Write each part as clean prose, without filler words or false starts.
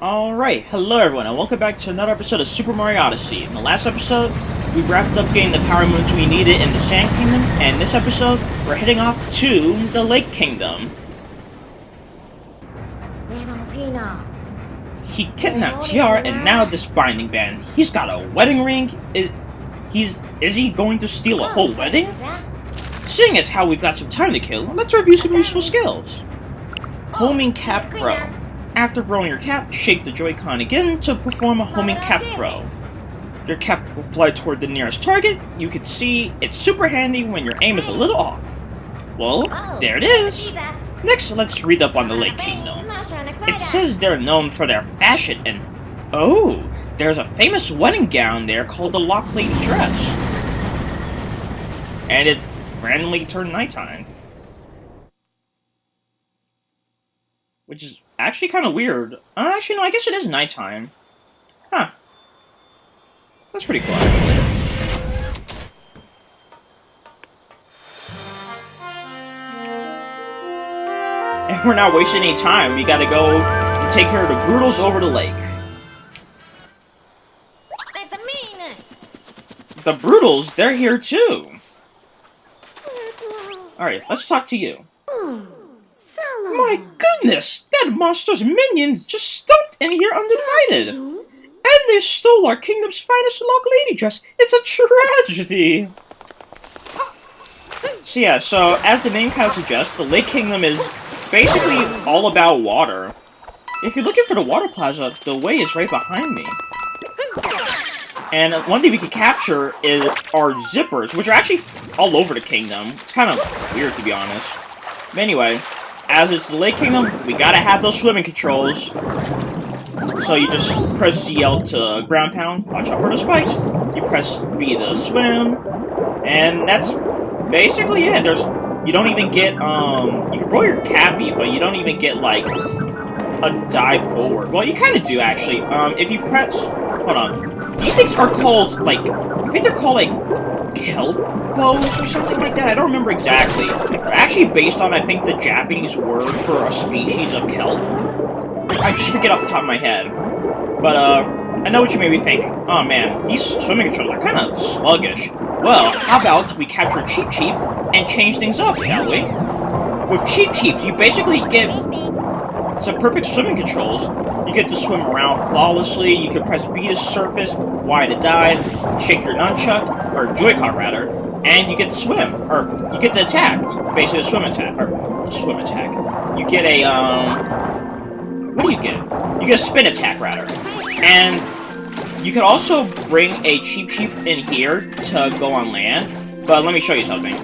Alright, hello everyone, and welcome back to another episode of Super Mario Odyssey. In the last episode, we wrapped up getting the power moons we needed in the Sand Kingdom, and in this episode, we're heading off to the Lake Kingdom. He kidnapped Tiara, and now this binding band. He's got a wedding ring? Is he going to steal a whole wedding? Seeing as how we've got some time to kill, let's review some useful skills. Homing Cap Throw. After throwing your cap, shake the Joy-Con again to perform a homing cap throw. Your cap will fly toward the nearest target. You can see it's super handy when your aim is a little off. Well, there it is! Next, let's read up on the Lake Kingdom. It says they're known for their fashion and... oh! There's a famous wedding gown there called the Lock Lady Dress. And it randomly turned nighttime. Which is actually kind of weird. Actually, no, I guess it is nighttime. Huh. That's pretty cool, actually. And we're not wasting any time. We gotta go and take care of the Broodals over the lake. The Broodals, they're here too. Alright, let's talk to you. My goodness! That monster's minions just stomped in here undivided! And they stole our kingdom's finest Lock Lady dress! It's a tragedy! So as the name kind of suggests, the Lake Kingdom is basically all about water. If you're looking for the water plaza, the way is right behind me. And one thing we can capture is our zippers, which are actually all over the kingdom. It's kind of weird, to be honest. But anyway, as it's the Lake Kingdom, we gotta have those swimming controls. So you just press ZL to ground pound, watch out for the spikes. You press B to swim, and that's basically it. You don't even get, you can roll your cappy, but you don't even get, like, a dive forward. Well, you kind of do, actually. If you press, hold on. These things are called, like, I think they're called, like, kelp bows or something like that. I don't remember exactly. They're actually based on, I think, the Japanese word for a species of kelp. I just forget off the top of my head. But, I know what you may be thinking. Oh man, these swimming controls are kind of sluggish. Well, how about we capture Cheep Cheep and change things up, shall we? With Cheep Cheep, you basically get some perfect swimming controls. You get to swim around flawlessly, you can press B to surface, Y to dive, shake your nunchuck, or Joy-Con rather, and you get to swim, or you get to attack, basically a swim attack, You get a, what do you get? You get a spin attack rather, and you can also bring a Cheep Cheep in here to go on land, but let me show you something.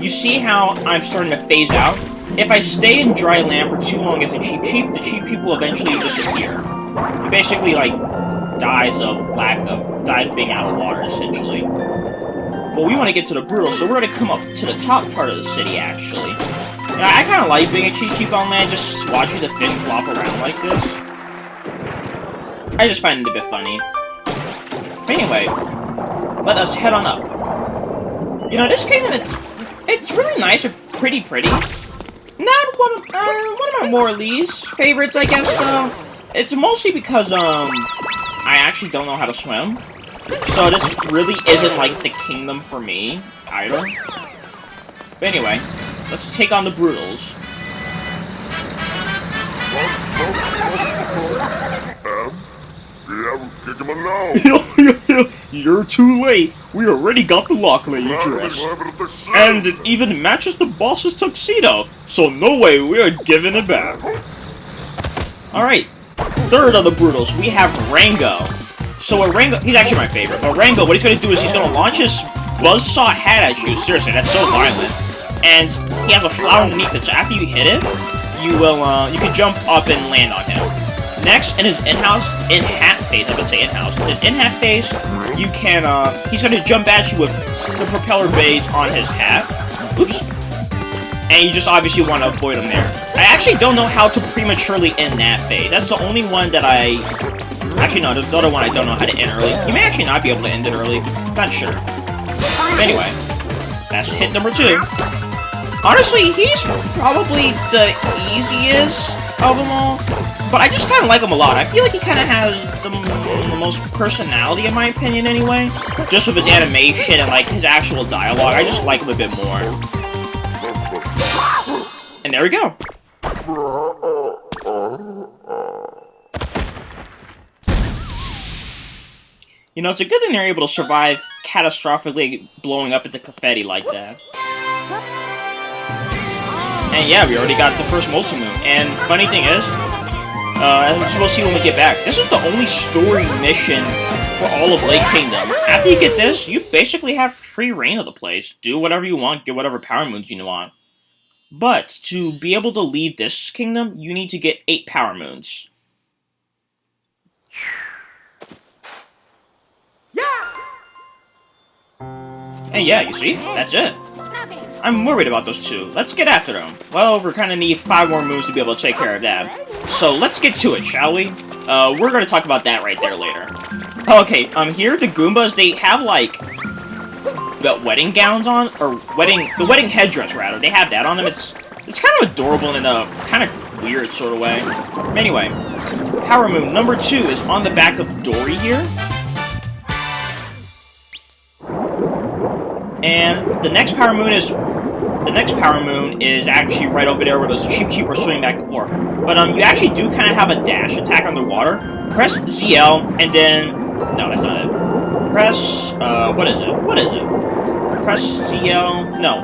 You see how I'm starting to phase out? If I stay in dry land for too long as a Cheep Cheep, the Cheep Cheep will eventually disappear. It basically, like, dies being out of water, essentially. But we want to get to the Broodals, so we're going to come up to the top part of the city, actually. And I kind of like being a Cheep Cheep on land, just watching the fish flop around like this. I just find it a bit funny. But anyway, let us head on up. You know, this kingdom, it's really nice and pretty. Not one of my more or least favorites, I guess, though. It's mostly because, I actually don't know how to swim. So this really isn't, like, the kingdom for me, either. But anyway, let's take on the Broodals. You're too late. We already got the Lock Lady dress. And it even matches the boss's tuxedo. So no way we are giving it back. Alright. Third of the Broodals, we have Rango. So what Rango, he's actually my favorite. But Rango, what he's going to do is he's going to launch his buzzsaw hat at you. Seriously, that's so violent. And he has a flower underneath it. So after you hit it, you can jump up and land on him. Next, in his in-hat phase, I would say in-house. In his in-hat phase, you can, he's gonna jump at you with the propeller blades on his hat. Oops. And you just obviously want to avoid him there. I actually don't know how to prematurely end that phase. That's the only one that actually no, there's the other one I don't know how to end early. You may actually not be able to end it early, not sure. But anyway, that's hit number 2. Honestly, he's probably the easiest of them all. But I just kind of like him a lot. I feel like he kind of has the most personality, in my opinion, anyway. Just with his animation and, like, his actual dialogue. I just like him a bit more. And there we go. You know, it's a good thing they're able to survive catastrophically blowing up into confetti like that. And yeah, we already got the first multi-moon. And funny thing is, as we'll see when we get back, this is the only story mission for all of Lake Kingdom. After you get this, you basically have free reign of the place. Do whatever you want, get whatever power moons you want. But to be able to leave this kingdom, you need to get 8 power moons. And yeah, you see? That's it. I'm worried about those 2. Let's get after them. Well, we're gonna need 5 more moons to be able to take care of that. So let's get to it, shall we? We're gonna talk about that right there later. Okay, here, the Goombas, they have, like, the wedding gowns on, or the wedding headdress, rather. They have that on them. It's kind of adorable in a kind of weird sort of way. Anyway, power moon number 2 is on the back of Dory here. And the next power moon is actually right over there where those Cheep are swimming back and forth. But you actually do kind of have a dash attack underwater. Press ZL and then no, that's not it. Press what is it? Press ZL. No,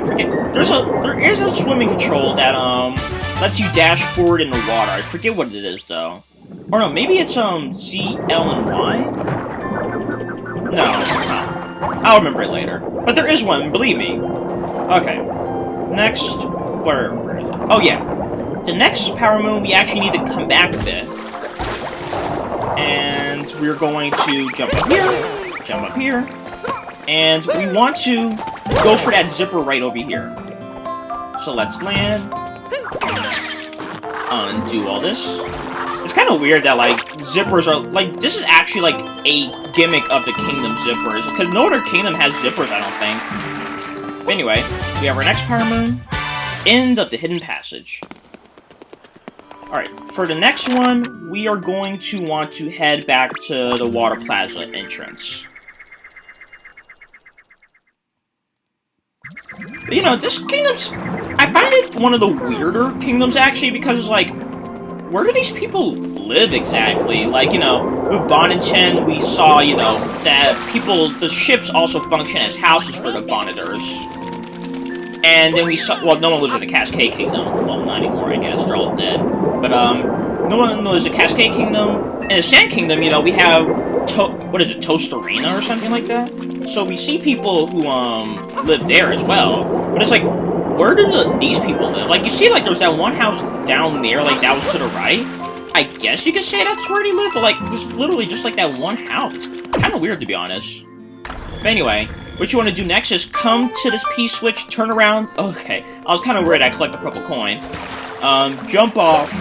I forget. There is a swimming control that lets you dash forward in the water. I forget what it is though. Or no, maybe it's ZL and Y. No. I'll remember it later. But there is one, believe me. Okay. Next, where is it? Oh yeah. The next power moon, we actually need to come back a bit. And we're going to jump up here, and we want to go for that zipper right over here. So let's land. Undo all this. It's kind of weird that, like, zippers are, like, this is actually, like, a gimmick of the Kingdom zippers. Because no other Kingdom has zippers, I don't think. But anyway, we have our next power moon. End of the hidden passage. Alright, for the next one, we are going to want to head back to the Water Plaza entrance. But, you know, this kingdom's... I find it one of the weirder kingdoms, actually, because it's like... Where do these people live exactly? Like, you know, with Bonneton, we saw, you know, that the ships also function as houses for the Bonneters. And then we saw, well, no one lives in the Cascade Kingdom. Well, not anymore, I guess. They're all dead. But, no one lives in the Cascade Kingdom. In the Sand Kingdom, you know, we have, what is it, Tostarena or something like that? So we see people who, live there as well. But it's like, where do these people live? Like, you see, like, there's that one house down there, like, that was to the right. I guess you could say that's where they live, but, like, it's literally just, like, that one house. It's kind of weird, to be honest. But anyway, what you want to do next is come to this P-switch, turn around. Okay, I was kind of worried I'd collect the purple coin. Jump off,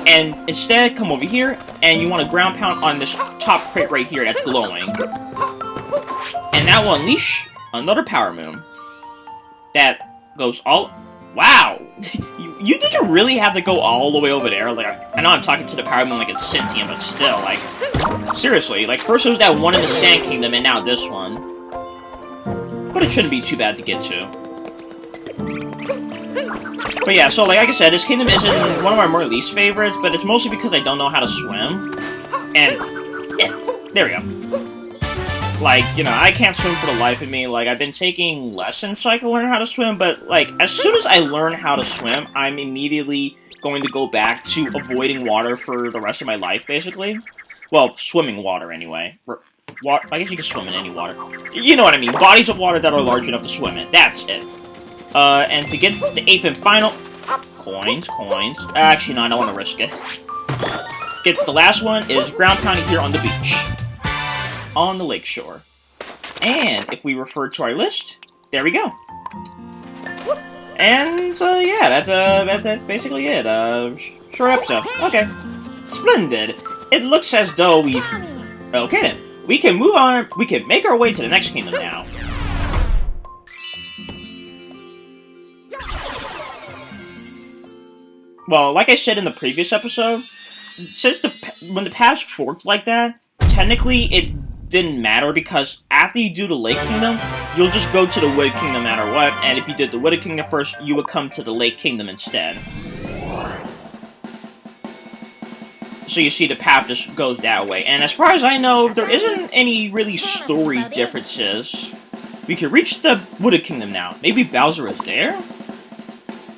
and instead come over here, and you want to ground pound on this top crate right here that's glowing. And that will unleash another power moon. That goes all... Wow! you did you really have to go all the way over there? Like, I know I'm talking to the power moon like it's sentient, but still, like... Seriously, like, first it was that one in the Sand Kingdom, and now this one. But it shouldn't be too bad to get to. But yeah, so like I said, this kingdom isn't one of my more least favorites, but it's mostly because I don't know how to swim. And... there we go. Like, you know, I can't swim for the life of me. Like, I've been taking lessons so I can learn how to swim, but, like, as soon as I learn how to swim, I'm immediately going to go back to avoiding water for the rest of my life, basically. Well, swimming water, anyway. I guess you can swim in any water. You know what I mean. Bodies of water that are large enough to swim in. That's it. And to get the 8th and final... Coins. Actually, no, I don't want to risk it. The last one is ground pounding here on the beach. On the lakeshore. And if we refer to our list, there we go. And yeah, that's basically it. Short episode. Okay. Splendid. It looks as though we've... Okay then. We can move on. We can make our way to the next kingdom now. well, like I said in the previous episode, since when the paths forked like that, technically it didn't matter because after you do the Lake Kingdom, you'll just go to the Wood Kingdom no matter what, and if you did the Wood Kingdom first, you would come to the Lake Kingdom instead. So you see the path just goes that way, and as far as I know, there isn't any really story differences. We can reach the Wood Kingdom now. Maybe Bowser is there?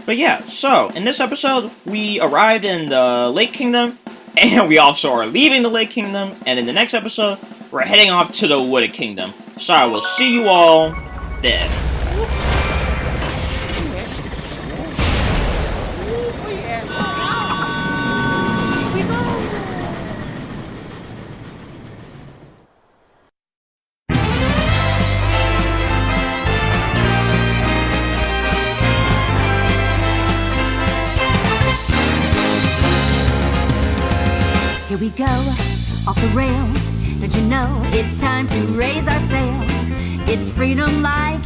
But yeah, so, in this episode, we arrived in the Lake Kingdom, and we also are leaving the Lake Kingdom, and in the next episode, we're heading off to the Wood Kingdom. So I will see you all then. Here we go, off the rails. Don't you know it's time to raise our sails? It's freedom like